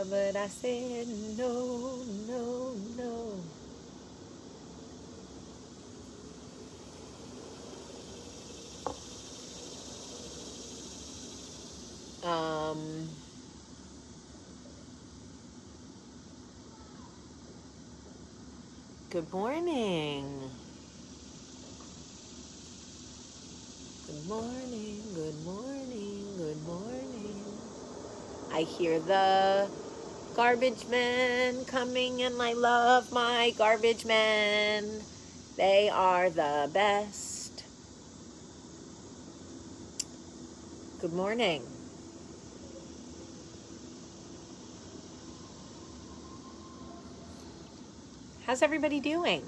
but I said no, no, no. Good morning. Good morning, good morning, good morning. I hear the garbage men coming and I love my garbage men. They are the best. Good morning. How's everybody doing?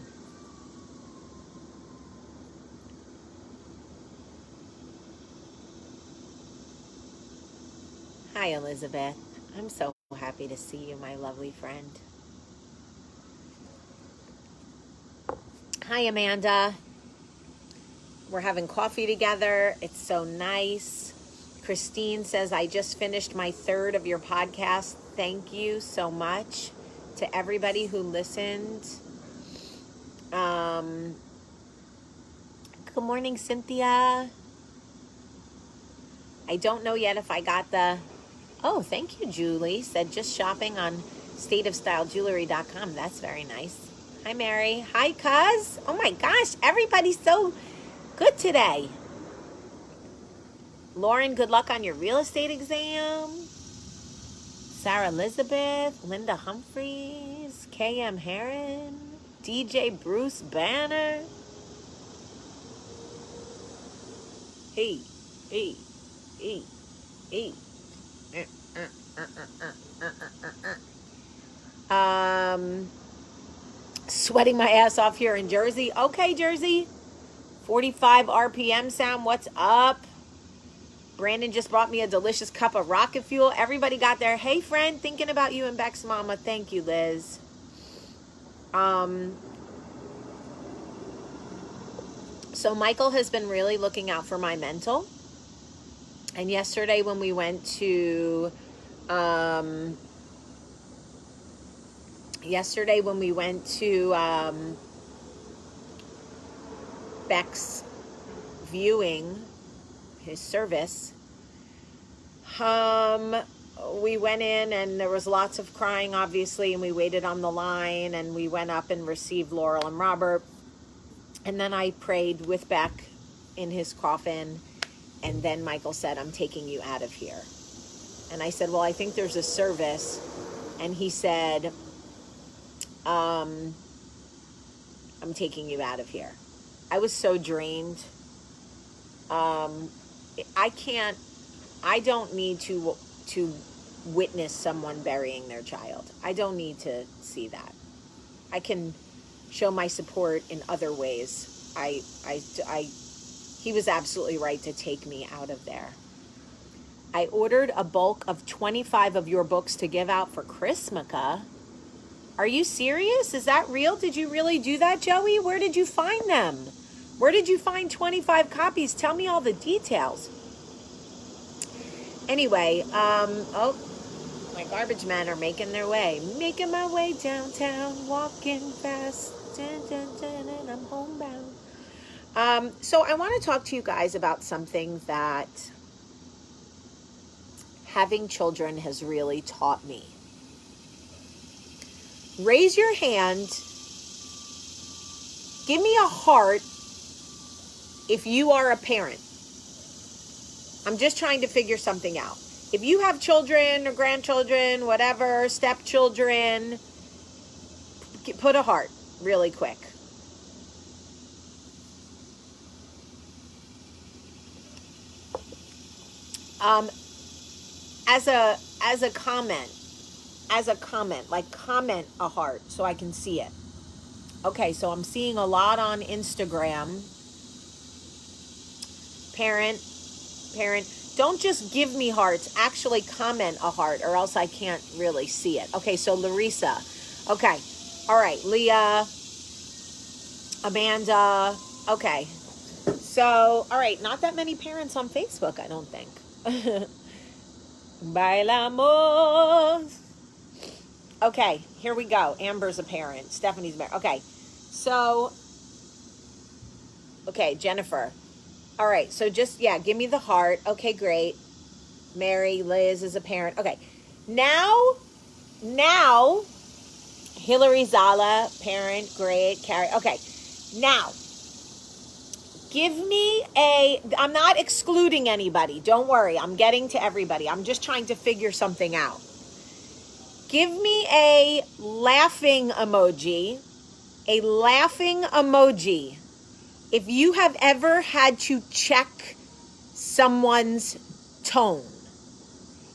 Hi, Elizabeth. I'm so happy to see you, my lovely friend. Hi, Amanda. We're having coffee together. It's so nice. Christine says, I just finished my third of your podcast. Thank you so much to everybody who listened. Good morning, Cynthia. I don't know yet if I got the... Oh, thank you, Julie. Said just shopping on stateofstylegewelry.com. That's very nice. Hi, Mary. Hi, Cuz. Oh my gosh, everybody's so good today. Lauren, good luck on your real estate exam. Sarah Elizabeth, Linda Humphreys, K.M. Heron, DJ Bruce Banner. Hey, hey, hey, hey. Sweating my ass off here in Jersey. Okay, Jersey. 45 RPM sound. What's up? Brandon just brought me a delicious cup of rocket fuel. Everybody got there. Hey, friend, thinking about you and Beck's mama. Thank you, Liz. So Michael has been really looking out for my mental. And yesterday when we went to... Beck's viewing, his service, we went in and there was lots of crying, obviously, and we waited on the line and we went up and received Laurel and Robert. And then I prayed with Beck in his coffin. And then Michael said, I'm taking you out of here. And I said, well, I think there's a service. And he said, I'm taking you out of here. I was so drained. I don't need to witness someone burying their child. I don't need to see that. I can show my support in other ways. He was absolutely right to take me out of there. I ordered a bulk of 25 of your books to give out for Chrismukkah. Are you serious? Is that real? Did you really do that, Joey? Where did you find them? Where did you find 25 copies? Tell me all the details. Anyway, oh, my garbage men are making their way. Making my way downtown, walking fast, and I'm homebound. So I want to talk to you guys about something that having children has really taught me. Raise your hand. Give me a heart if you are a parent. I'm just trying to figure something out. If you have children or grandchildren, whatever, stepchildren, put a heart really quick. As a comment, like comment a heart so I can see it. Okay, so I'm seeing a lot on Instagram. Parent, don't just give me hearts. Actually comment a heart or else I can't really see it. Okay, so Larissa. Okay, all right, Leah, Amanda. Okay, so, all right, not that many parents on Facebook, I don't think. Bailamos. Okay, here we go. Amber's a parent. Stephanie's married. Okay, so, okay, Jennifer. All right, so just, yeah, give me the heart. Okay, great. Mary, Liz is a parent. Okay, now, Hillary Zala, parent, great. Carrie, okay. Now, give me I'm not excluding anybody. Don't worry, I'm getting to everybody. I'm just trying to figure something out. Give me a laughing emoji. A laughing emoji. If you have ever had to check someone's tone.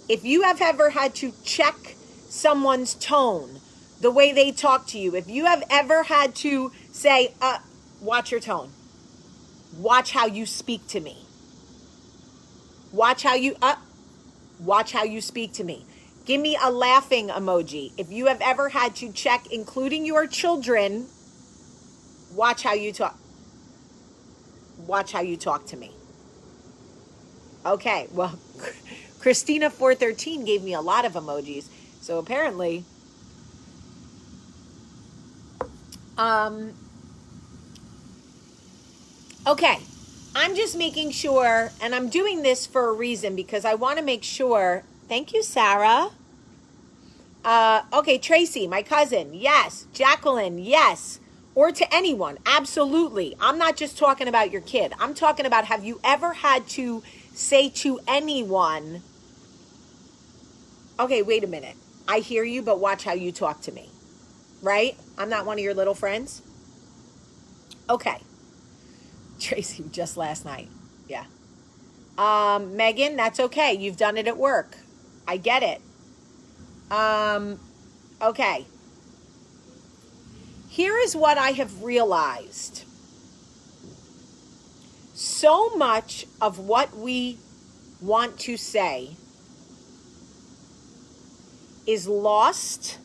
If you have ever had to check someone's tone, the way they talk to you. If you have ever had to say, watch your tone. Watch how you speak to me. Watch how you speak to me. Give me a laughing emoji. If you have ever had to check, including your children, watch how you talk. Watch how you talk to me. Okay, well, Christina 413 gave me a lot of emojis. So apparently, okay, I'm just making sure, and I'm doing this for a reason because I want to make sure. Thank you, Sarah. Okay, Tracy, my cousin, yes. Jacqueline, yes. Or to anyone, absolutely. I'm not just talking about your kid. I'm talking about, have you ever had to say to anyone, okay, wait a minute. I hear you, but watch how you talk to me. Right? I'm not one of your little friends. Okay. Tracy, just last night. Yeah. Megan, that's okay. You've done it at work. I get it. Okay. Here is what I have realized. So much of what we want to say is lost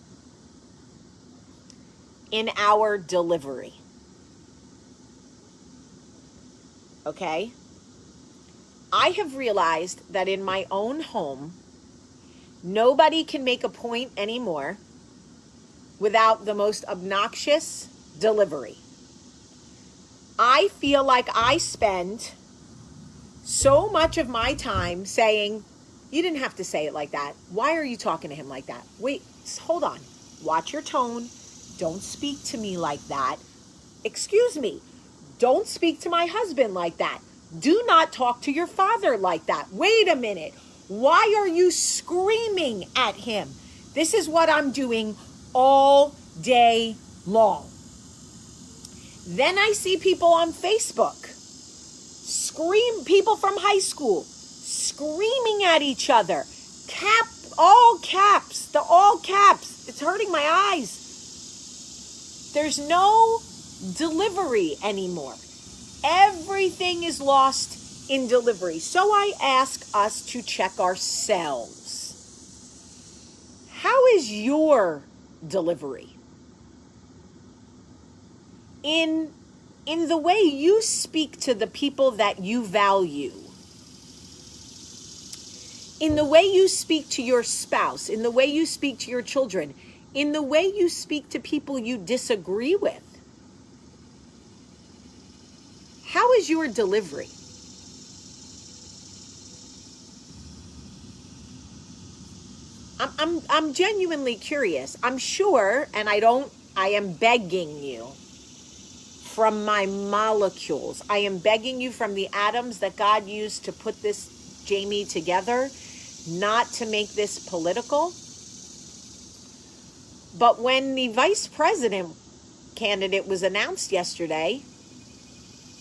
in our delivery. Okay? I have realized that in my own home, nobody can make a point anymore without the most obnoxious delivery. I feel like I spend so much of my time saying, you didn't have to say it like that. Why are you talking to him like that? Wait, hold on. Watch your tone. Don't speak to me like that. Excuse me. Don't speak to my husband like that. Do not talk to your father like that. Wait a minute. Why are you screaming at him? This is what I'm doing all day long. Then I see people on Facebook people from high school screaming at each other. All caps. It's hurting my eyes. There's no delivery anymore. Everything is lost in delivery. So I ask us to check ourselves. How is your delivery? In the way you speak to the people that you value. In the way you speak to your spouse, in the way you speak to your children, in the way you speak to people you disagree with. How is your delivery? I'm genuinely curious. I'm sure, and I am begging you from my molecules. I am begging you from the atoms that God used to put this Jamie together, not to make this political. But when the vice president candidate was announced yesterday,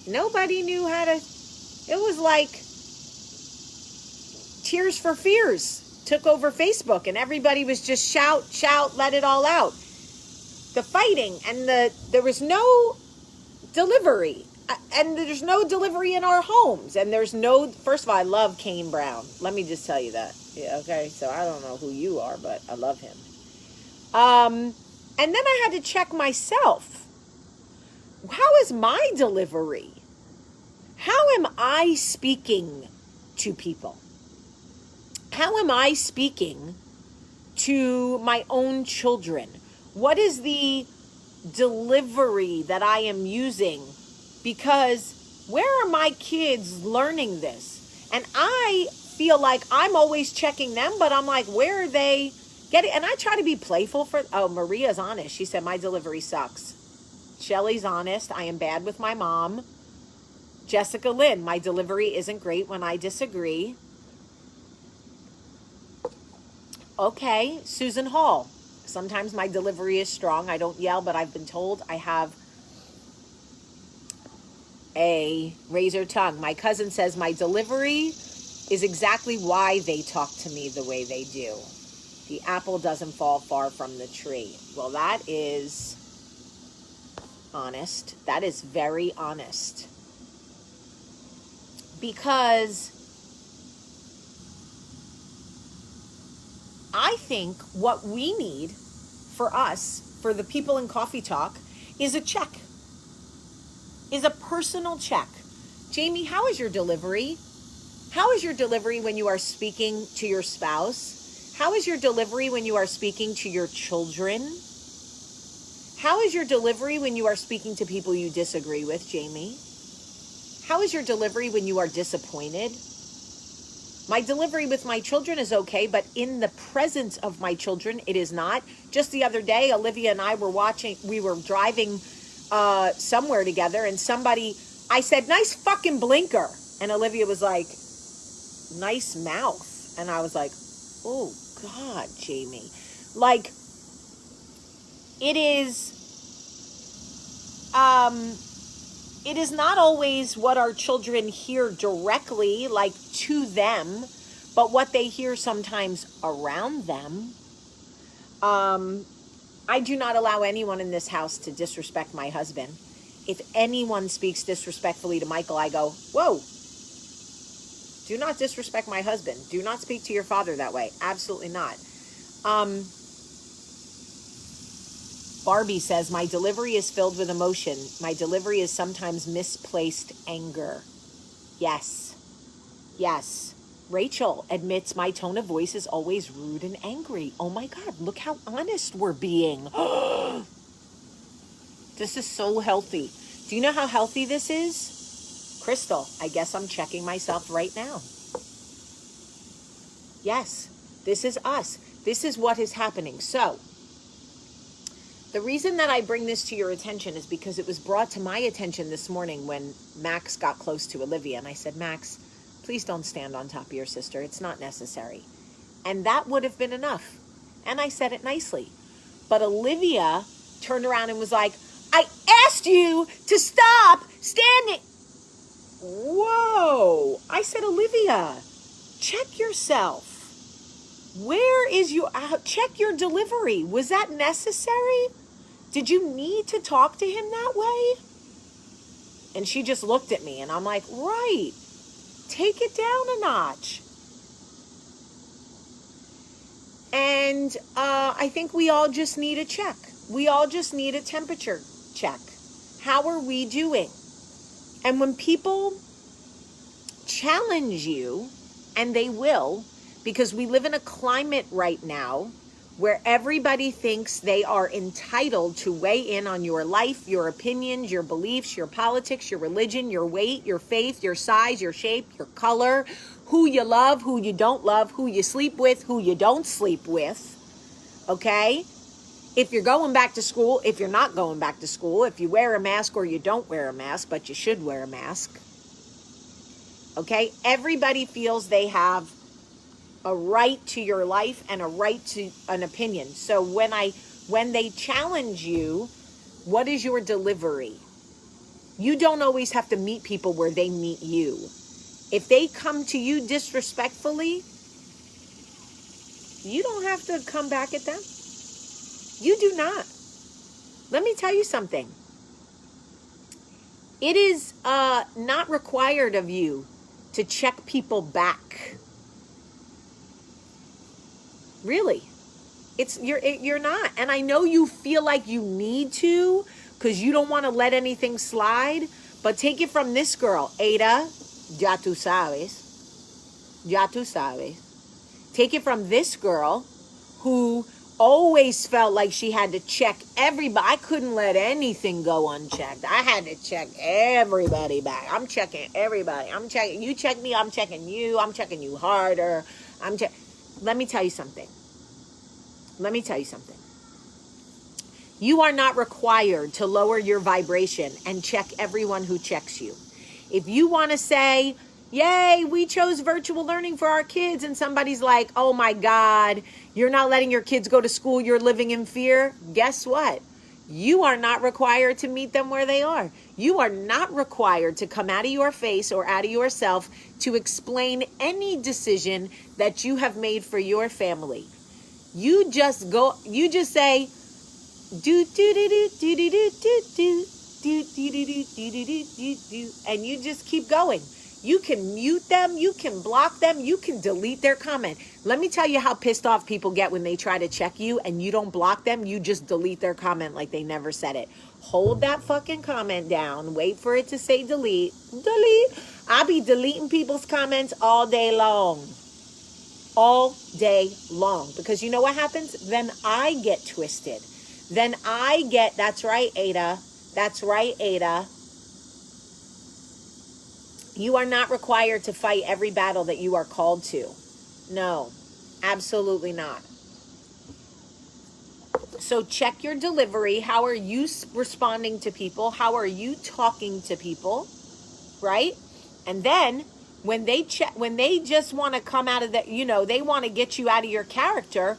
nobody knew how to, it was like Tears for Fears took over Facebook and everybody was just shout, let it all out. The fighting and there was no delivery, and there's no delivery in our homes, and there's no, first of all, I love Kane Brown. Let me just tell you that. Yeah, okay, so I don't know who you are, but I love him. And then I had to check myself. How is my delivery? How am I speaking to people? How am I speaking to my own children? What is the delivery that I am using? Because where are my kids learning this? And I feel like I'm always checking them, but I'm like, where are they getting? And I try to be playful Maria's honest. She said, my delivery sucks. Shelly's honest. I am bad with my mom. Jessica Lynn, my delivery isn't great when I disagree. Okay, Susan Hall. Sometimes my delivery is strong. I don't yell, but I've been told I have a razor tongue. My cousin says my delivery is exactly why they talk to me the way they do. The apple doesn't fall far from the tree. Well, that is honest. That is very honest. Because I think what we need for us, for the people in Coffee Talk, is a check. Is a personal check. Jamie, how is your delivery? How is your delivery when you are speaking to your spouse? How is your delivery when you are speaking to your children? How is your delivery when you are speaking to people you disagree with, Jamie? How is your delivery when you are disappointed? My delivery with my children is okay, but in the presence of my children, it is not. Just the other day, Olivia and I we were driving somewhere together, and I said, nice fucking blinker. And Olivia was like, nice mouth. And I was like, oh God, Jamie. Like, it is not always what our children hear directly, like to them, but what they hear sometimes around them. I do not allow anyone in this house to disrespect my husband. If anyone speaks disrespectfully to Michael, I go, whoa, do not disrespect my husband. Do not speak to your father that way. Absolutely not. Barbie says, my delivery is filled with emotion. My delivery is sometimes misplaced anger. Yes. Yes. Rachel admits my tone of voice is always rude and angry. Oh my God, look how honest we're being. This is so healthy. Do you know how healthy this is? Crystal, I guess I'm checking myself right now. Yes, this is us. This is what is happening. So, the reason that I bring this to your attention is because it was brought to my attention this morning when Max got close to Olivia. And I said, Max, please don't stand on top of your sister. It's not necessary. And that would have been enough. And I said it nicely. But Olivia turned around and was like, I asked you to stop standing. Whoa. I said, Olivia, check yourself. Where is check your delivery. Was that necessary? Did you need to talk to him that way? And she just looked at me and I'm like, right, take it down a notch. And I think we all just need a check. We all just need a temperature check. How are we doing? And when people challenge you, and they will, because we live in a climate right now where everybody thinks they are entitled to weigh in on your life, your opinions, your beliefs, your politics, your religion, your weight, your faith, your size, your shape, your color, who you love, who you don't love, who you sleep with, who you don't sleep with, okay? If you're going back to school, if you're not going back to school, if you wear a mask or you don't wear a mask, but you should wear a mask, okay? Everybody feels they have a right to your life and a right to an opinion. So when they challenge you, what is your delivery? You don't always have to meet people where they meet you. If they come to you disrespectfully, you don't have to come back at them. You do not. Let me tell you something. It is not required of you to check people back. Really. You're not. And I know you feel like you need to because you don't want to let anything slide. But take it from this girl, Ada. Ya tú sabes. Ya tú sabes. Take it from this girl who always felt like she had to check everybody. I couldn't let anything go unchecked. I had to check everybody back. I'm checking everybody. I'm checking. You check me, I'm checking you. I'm checking you harder. Let me tell you something. Let me tell you something. You are not required to lower your vibration and check everyone who checks you. If you want to say, yay, we chose virtual learning for our kids, and somebody's like, oh my God, you're not letting your kids go to school, you're living in fear. Guess what? You are not required to meet them where they are. You are not required to come out of your face or out of yourself to explain any decision that you have made for your family. You just say, do do do do do do do do do do do do do do do do, and you just keep going. You can mute them, you can block them, you can delete their comment. Let me tell you how pissed off people get when they try to check you and you don't block them, you just delete their comment like they never said it. Hold that fucking comment down, wait for it to say delete. Delete. I'll be deleting people's comments all day long. All day long. Because you know what happens? Then I get twisted. Then I get, that's right, Ada. That's right, Ada. You are not required to fight every battle that you are called to. No, absolutely not. So check your delivery. How are you responding to people? How are you talking to people? Right? And then when they just want to come out of the, they want to get you out of your character,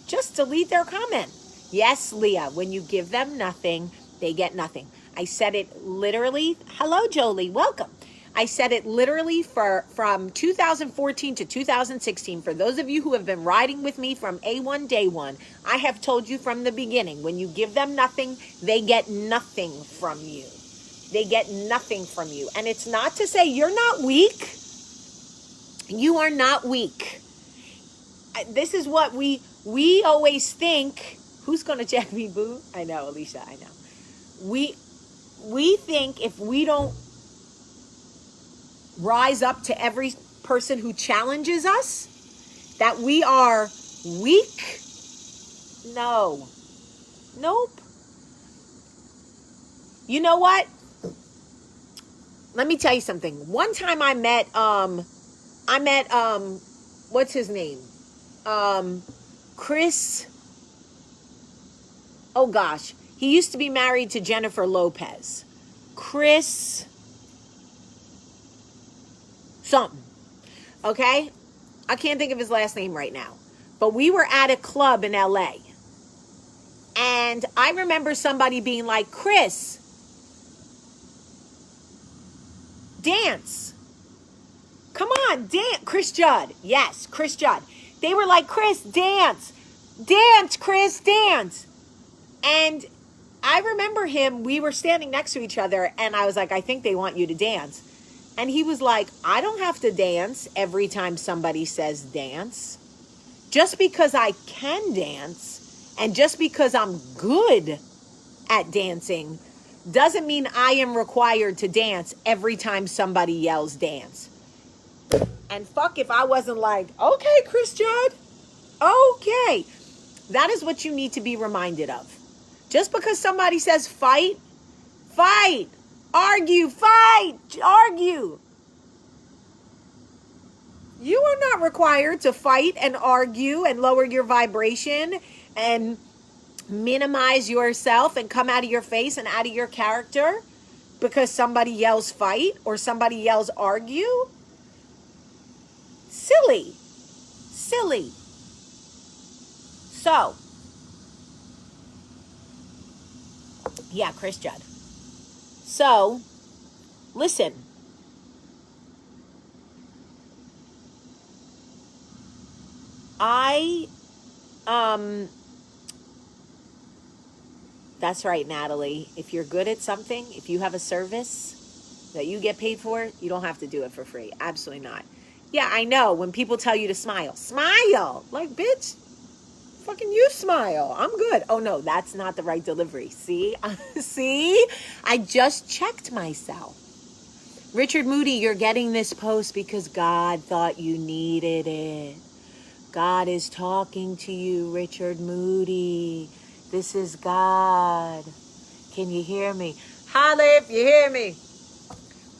just delete their comment. Yes, Leah, when you give them nothing, they get nothing. I said it literally. Hello, Jolie. Welcome. I said it literally from 2014 to 2016. For those of you who have been riding with me from A1 day one, I have told you from the beginning, when you give them nothing, they get nothing from you. They get nothing from you. And it's not to say you're not weak. You are not weak. This is what we always think. Who's going to check me, boo? I know, Alicia, I know. We think if we don't rise up to every person who challenges us, that we are weak. No. Nope. You know what? Let me tell you something. One time I met what's his name? Chris. Oh gosh. He used to be married to Jennifer Lopez. Chris something. Okay? I can't think of his last name right now. But we were at a club in LA. And I remember somebody being like, Chris, dance. Come on, dance. Chris Judd. Yes, Chris Judd. They were like, Chris, dance. Dance, Chris, dance. And I remember we were standing next to each other, and I was like, I think they want you to dance. And he was like, I don't have to dance every time somebody says dance. Just because I can dance and just because I'm good at dancing doesn't mean I am required to dance every time somebody yells dance. And fuck if I wasn't like, okay, Chris Judd, okay. That is what you need to be reminded of. Just because somebody says fight, fight. Argue, fight, argue. You are not required to fight and argue and lower your vibration and minimize yourself and come out of your face and out of your character because somebody yells fight or somebody yells argue. Silly. Silly. So, yeah, Chris Judd. So, listen. That's right, Natalie. If you're good at something, if you have a service that you get paid for, you don't have to do it for free. Absolutely not. Yeah, I know. When people tell you to smile, smile. Like, bitch, fucking you smile. I'm good. Oh, no, that's not the right delivery. See? See? I just checked myself. Richard Moody, you're getting this post because God thought you needed it. God is talking to you, Richard Moody. This is God. Can you hear me? Holla if you hear me.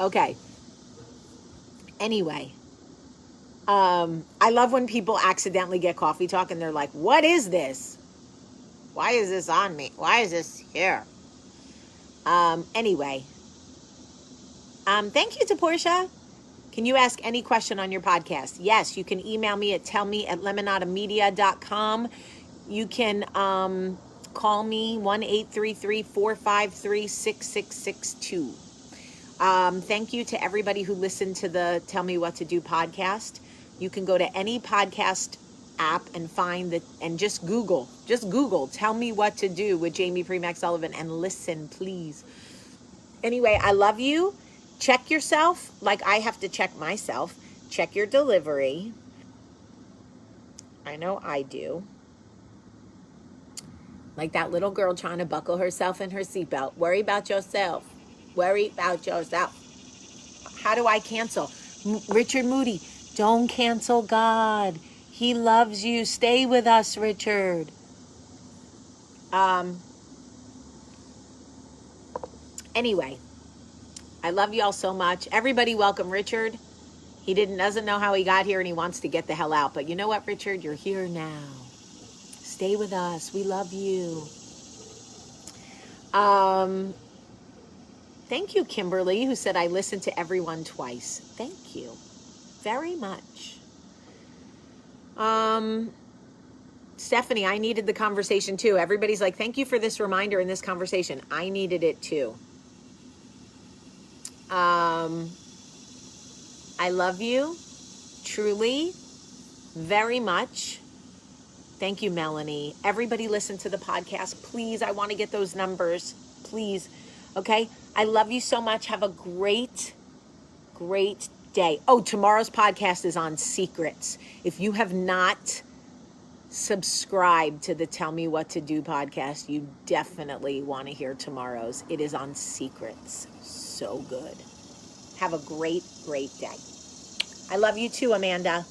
Okay. Anyway, I love when people accidentally get coffee talk and they're like, what is this? Why is this on me? Why is this here? Anyway, thank you to Portia. Can you ask any question on your podcast? Yes, you can email me at tellme@lemonadamedia.com. You can call me 1-833-453-6662. Thank you to everybody who listened to the Tell Me What to Do podcast. You can go to any podcast app and find that, and just Google Tell Me What to Do with Jamie Premack Sullivan and listen, please. Anyway, I love you. Check yourself like I have to check myself. Check your delivery. I know I do. Like that little girl trying to buckle herself in her seatbelt. Worry about yourself. Worry about yourself. How do I cancel? Richard Moody, don't cancel God. He loves you. Stay with us, Richard. Anyway, I love y'all so much. Everybody welcome Richard. He doesn't know how he got here and he wants to get the hell out. But you know what, Richard? You're here now. Stay with us. We love you. Thank you, Kimberly, who said I listened to everyone twice. Thank you very much. Stephanie, I needed the conversation too. Everybody's like, thank you for this reminder in this conversation. I needed it too. I love you, truly, very much. Thank you, Melanie. Everybody listen to the podcast. Please, I want to get those numbers. Please. Okay? I love you so much. Have a great, great day. Oh, tomorrow's podcast is on secrets. If you have not subscribed to the Tell Me What to Do podcast, you definitely want to hear tomorrow's. It is on secrets. So good. Have a great, great day. I love you too, Amanda.